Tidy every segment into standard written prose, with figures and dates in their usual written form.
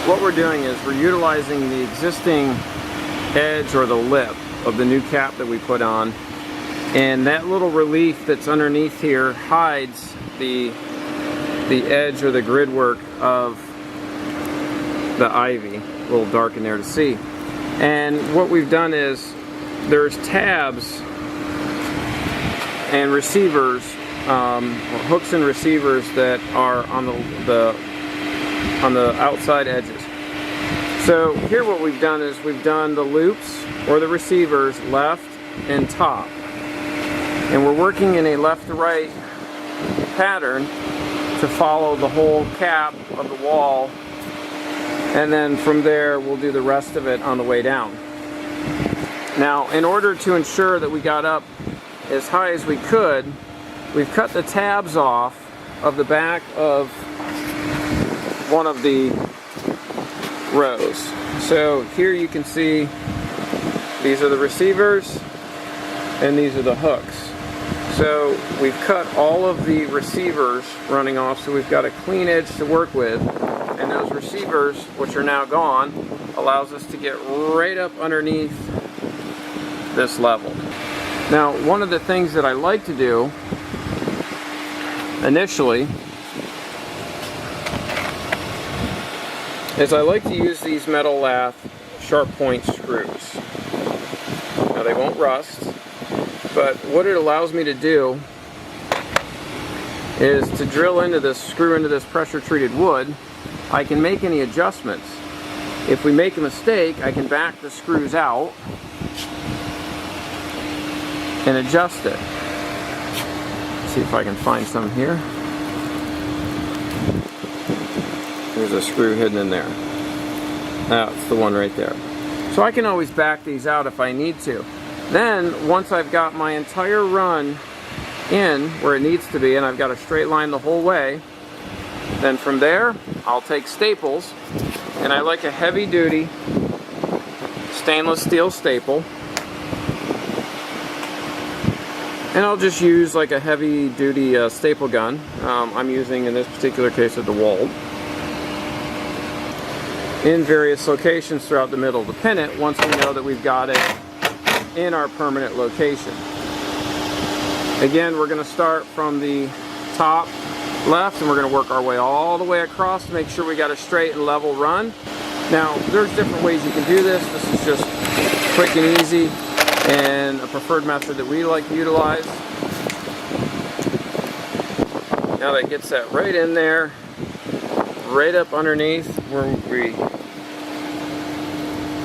what we're doing is we're utilizing the existing edge or the lip of the new cap that we put on, and that little relief that's underneath here hides the edge or the grid work of the ivy. A little dark in there to see. And what we've done is there's tabs and receivers, hooks and receivers that are on the outside edges. So here what we've done is we've done the loops or the receivers left and top, and we're working in a left to right pattern to follow the whole cap of the wall, and then from there we'll do the rest of it on the way down. Now, in order to ensure that we got up as high as we could, we've cut the tabs off of the back of one of the rows. So here you can see these are the receivers and these are the hooks. So we've cut all of the receivers running off, so we've got a clean edge to work with, and those receivers, which are now gone, allows us to get right up underneath this level. Now, one of the things that I like to do initially is I like to use these metal lath sharp point screws. Now, they won't rust, but what it allows me to do is to drill into this, screw into this pressure treated wood. I can make any adjustments. If we make a mistake, I can back the screws out and adjust it. Let's see if I can find some here. There's a screw hidden in there. That's the one right there. So I can always back these out if I need to. Then, once I've got my entire run in where it needs to be, and I've got a straight line the whole way, then from there, I'll take staples, and I like a heavy-duty stainless steel staple. And I'll just use like a heavy-duty staple gun. I'm using, in this particular case, a DeWalt, in various locations throughout the middle to pin it once we know that we've got it in our permanent location. Again, we're going to start from the top left, and we're going to work our way all the way across to make sure we got a straight and level run. Now, there's different ways you can do this. This is just quick and easy, and a preferred method that we like to utilize. Now that gets that right in there, right up underneath where we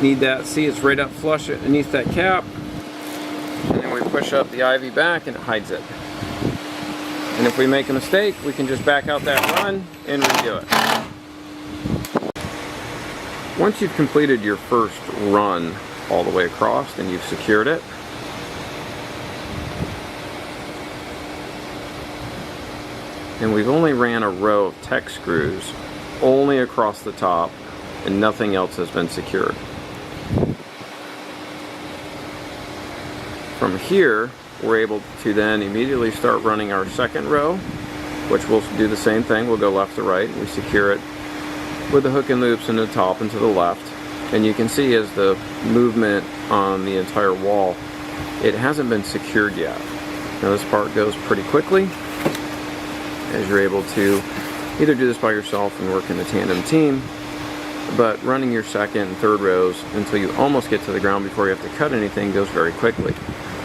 need that. See, it's right up flush underneath that cap, and then we push up the ivy back and it hides it. And if we make a mistake, we can just back out that run and redo it. Once you've completed your first run all the way across and you've secured it, and we've only ran a row of Tech screws only across the top and nothing else has been secured. From here, we're able to then immediately start running our second row, which we'll do the same thing. We'll go left to right. We secure it with the hook and loops in the top and to the left. And you can see as the movement on the entire wall, it hasn't been secured yet. Now this part goes pretty quickly as you're able to either do this by yourself and work in a tandem team, but running your second and third rows until you almost get to the ground before you have to cut anything goes very quickly.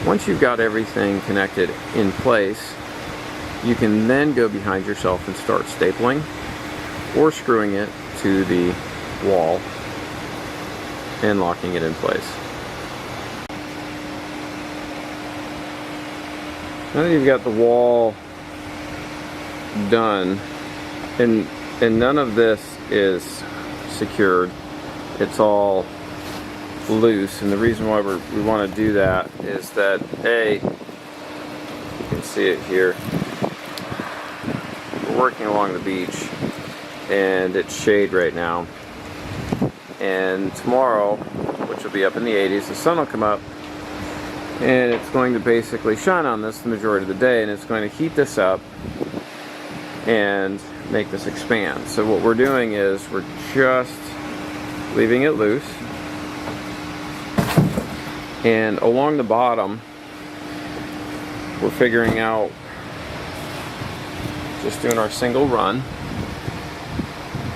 Once you've got everything connected in place, you can then go behind yourself and start stapling or screwing it to the wall and locking it in place. Now that you've got the wall done, and none of this is secured, it's all loose, and the reason why we want to do that is that you can see it here, we're working along the beach and it's shade right now, and tomorrow, which will be up in the 80s, the sun will come up and it's going to basically shine on this the majority of the day, and it's going to heat this up and make this expand. So what we're doing is we're just leaving it loose. And along the bottom, we're figuring out, just doing our single run.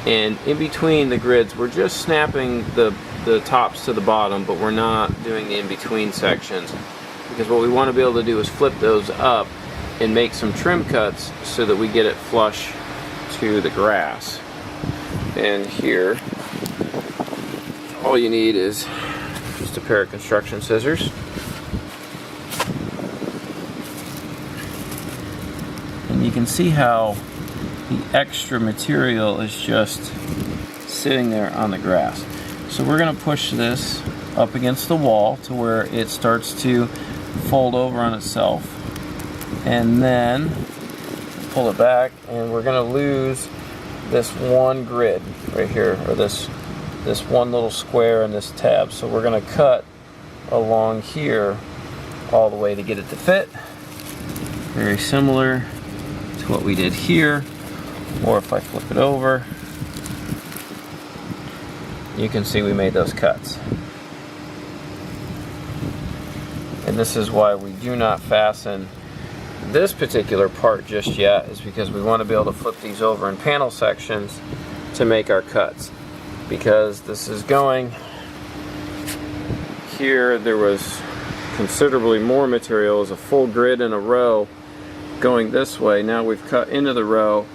And in between the grids, we're just snapping the tops to the bottom, but we're not doing the in-between sections. Because what we want to be able to do is flip those up and make some trim cuts so that we get it flush to the grass. And here, all you need is just a pair of construction scissors. And you can see how the extra material is just sitting there on the grass. So we're going to push this up against the wall to where it starts to fold over on itself, and then pull it back, and we're going to lose this one grid right here, or this one little square in this tab. So we're going to cut along here all the way to get it to fit. Very similar to what we did here. Or if I flip it over, you can see we made those cuts. And this is why we do not fasten this particular part just yet, is because we want to be able to flip these over in panel sections to make our cuts. Because this is going here, there was considerably more material, as a full grid in a row going this way. Now we've cut into the row,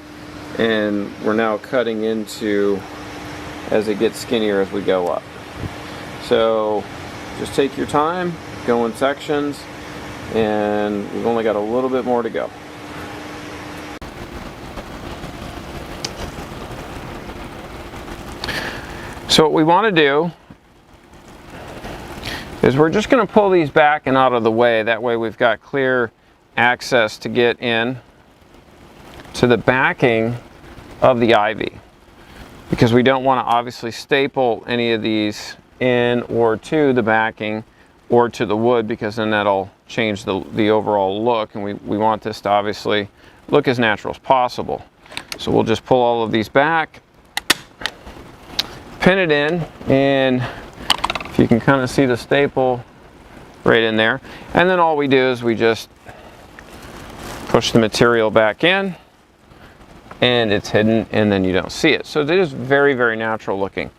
and we're now cutting into as it gets skinnier as we go up. So just take your time, go in sections, and we've only got a little bit more to go. So what we want to do is we're just going to pull these back and out of the way. That way we've got clear access to get in to the backing of the ivy, because we don't want to obviously staple any of these in or to the backing or to the wood, because then that'll change the overall look, and we want this to obviously look as natural as possible. So we'll just pull all of these back, pin it in, and if you can kind of see the staple right in there, and then all we do is we just push the material back in, and it's hidden, and then you don't see it. So it is very, very natural looking.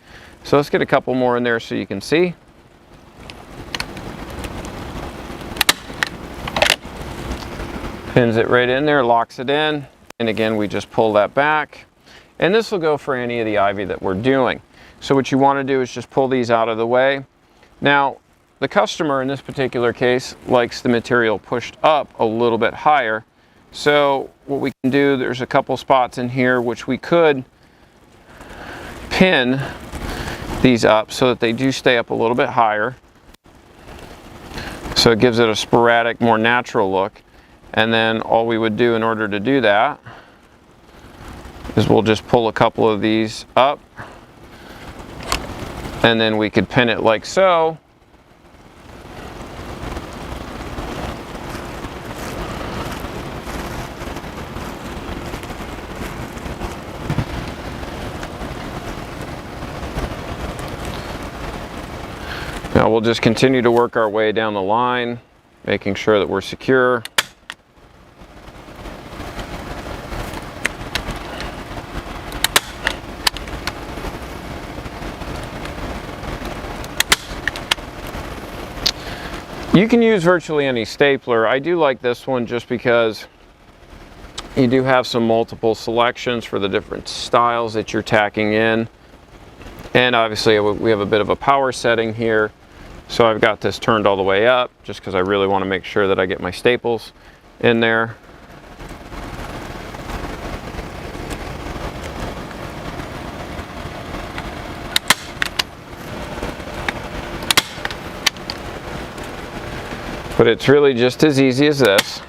So let's get a couple more in there so you can see. Pins it right in there, locks it in, and again we just pull that back. And this will go for any of the ivy that we're doing. So what you want to do is just pull these out of the way. Now the customer in this particular case likes the material pushed up a little bit higher. So what we can do, there's a couple spots in here which we could pin these up so that they do stay up a little bit higher. So it gives it a sporadic, more natural look. And then all we would do in order to do that is we'll just pull a couple of these up, and then we could pin it like so. Now we'll just continue to work our way down the line, making sure that we're secure. You can use virtually any stapler. I do like this one just because you do have some multiple selections for the different styles that you're tacking in. And obviously we have a bit of a power setting here. So I've got this turned all the way up just because I really want to make sure that I get my staples in there. But it's really just as easy as this.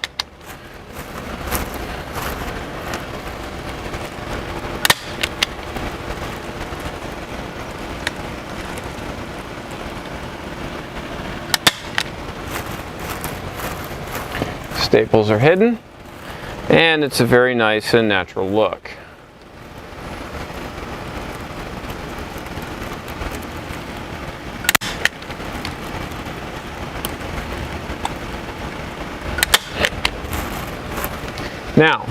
Staples are hidden, and it's a very nice and natural look. Now,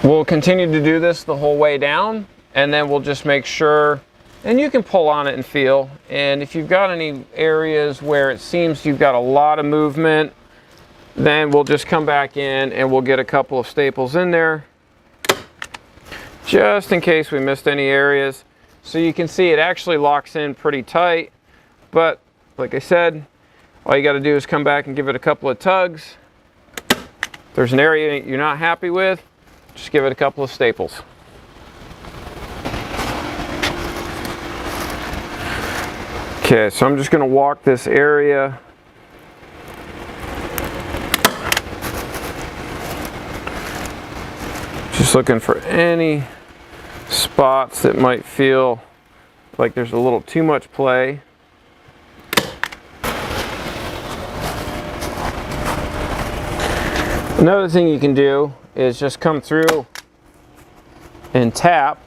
we'll continue to do this the whole way down, and then we'll just make sure, and you can pull on it and feel, and if you've got any areas where it seems you've got a lot of movement, then we'll just come back in and we'll get a couple of staples in there, just in case we missed any areas. So you can see it actually locks in pretty tight, but like I said, all you got to do is come back and give it a couple of tugs. If there's an area you're not happy with, just give it a couple of staples. Okay, so I'm just going to walk this area. Just looking for any spots that might feel like there's a little too much play. Another thing you can do is just come through and tap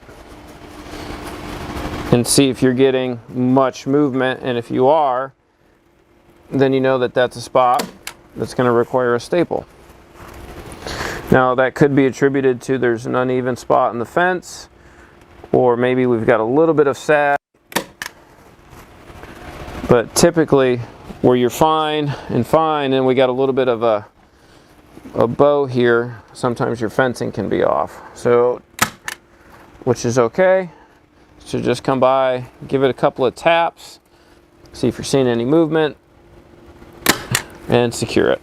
and see if you're getting much movement, and if you are, then you know that that's a spot that's going to require a staple. Now that could be attributed to there's an uneven spot in the fence, or maybe we've got a little bit of sag, but typically where you're fine and we got a little bit of a bow here, sometimes your fencing can be off, so which is okay. So just come by, give it a couple of taps, see if you're seeing any movement, and secure it.